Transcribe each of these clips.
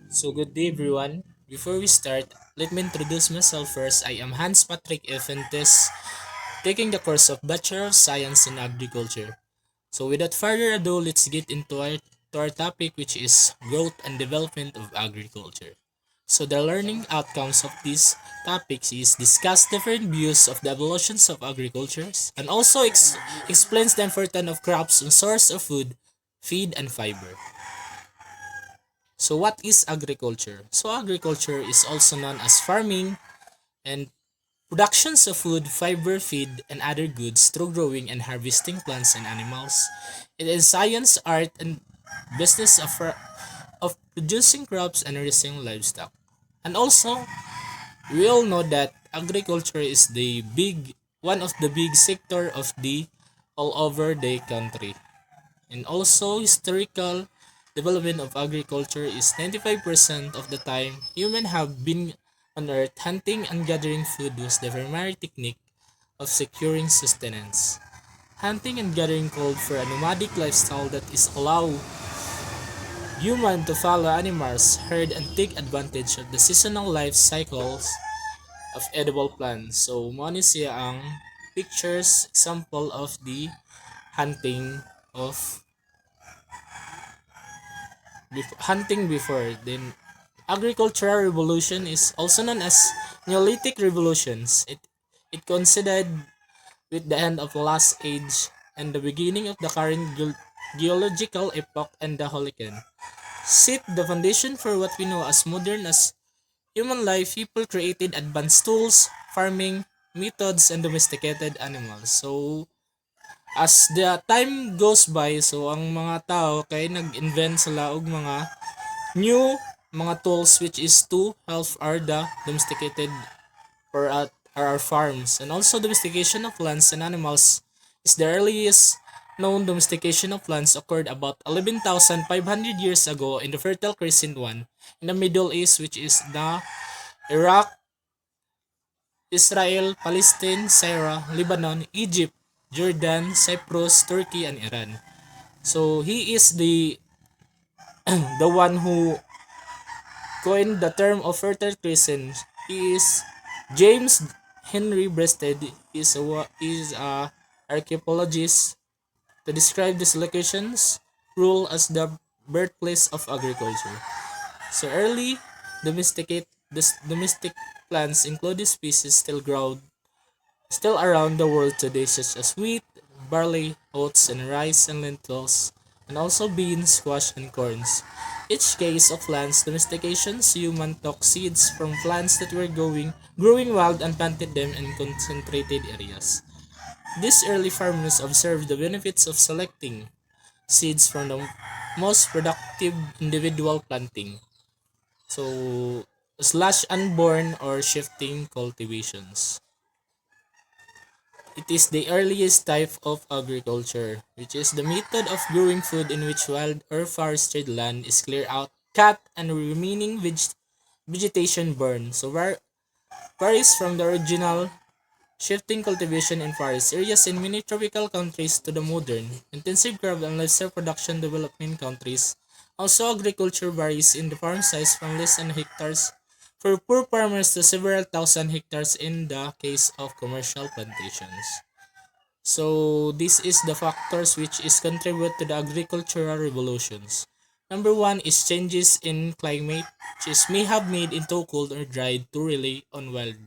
So good day everyone. Before we start, let me introduce myself first. I am Hans Patrick Fuentes, taking the course of Bachelor of Science in Agriculture. So without further ado, let's get into our topic, which is growth and development of agriculture. So the learning outcomes of these topics is discuss different views of the evolutions of agriculture and also explains the importance of crops and source of food, feed and fiber. So what is agriculture? So agriculture is also known as farming and productions of food, fiber, feed, and other goods through growing and harvesting plants and animals. It is science, art, and business of producing crops and raising livestock. And also, we all know that agriculture is the big one of the big sector of the all over the country. And also historical development of agriculture is 95% of the time humans have been on earth. Hunting and gathering food was the primary technique of securing sustenance. Hunting and gathering called for a nomadic lifestyle that is allow human to follow animals, herd and take advantage of the seasonal life cycles of edible plants. So mo ni siya ang pictures example of the hunting of hunting before. Then agricultural revolution is also known as Neolithic revolutions. It coincided with the end of the last age and the beginning of the current geological epoch and the Holocene. Set the foundation for what we know as modern as human life. People created advanced tools, farming methods, and domesticated animals. So as the time goes by, so ang mga tao kay nag-invent sila og mga new mga tools which is to help the domesticated or our farms. And also domestication of plants and animals is the earliest known domestication of plants occurred about 11,500 years ago in the Fertile Crescent one in the Middle East, which is the Iraq, Israel, Palestine, Syria, Lebanon, Egypt, Jordan, Cyprus, Turkey, and Iran. So he is the the one who coined the term of Fertile Crescent. He is James Henry Breasted. Is a archaeologist to describe these locations rule as the birthplace of agriculture. So early domestic plants including species still around the world today, such as wheat, barley, oats, and rice and lentils, and also beans, squash, and corns. Each case of plants domestications, human took seeds from plants that were growing wild and planted them in concentrated areas. These early farmers observed the benefits of selecting seeds from the most productive individual planting. So, slash unborn or shifting cultivations. It is the earliest type of agriculture, which is the method of growing food in which wild or forested land is cleared out, cut, and remaining vegetation burned. So varies from the original shifting cultivation in forest areas in many tropical countries to the modern intensive crop and livestock production development countries. Also, agriculture varies in the farm size from less than hectares for poor farmers to several thousand hectares in the case of commercial plantations. So this is the factors which is contribute to the agricultural revolutions. Number one is changes in climate, which is may have made into cold or dried to rely on wild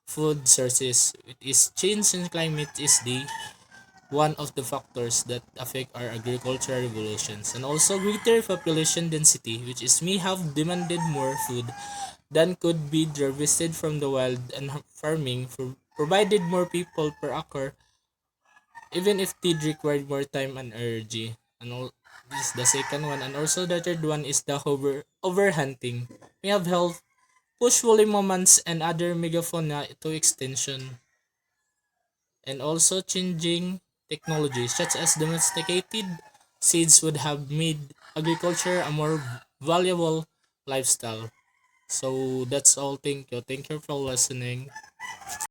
food sources. It is change in climate is the one of the factors that affect our agricultural revolutions, and also greater population density, which is may have demanded more food than could be harvested from the wild, and farming provided more people per acre even if it required more time and energy. And all this is the second one. And also the third one is the overhunting. We have helped push woolly moments and other megafauna to extinction. And also changing technology such as domesticated seeds would have made agriculture a more valuable lifestyle. So that's all. Thank you. Thank you for listening.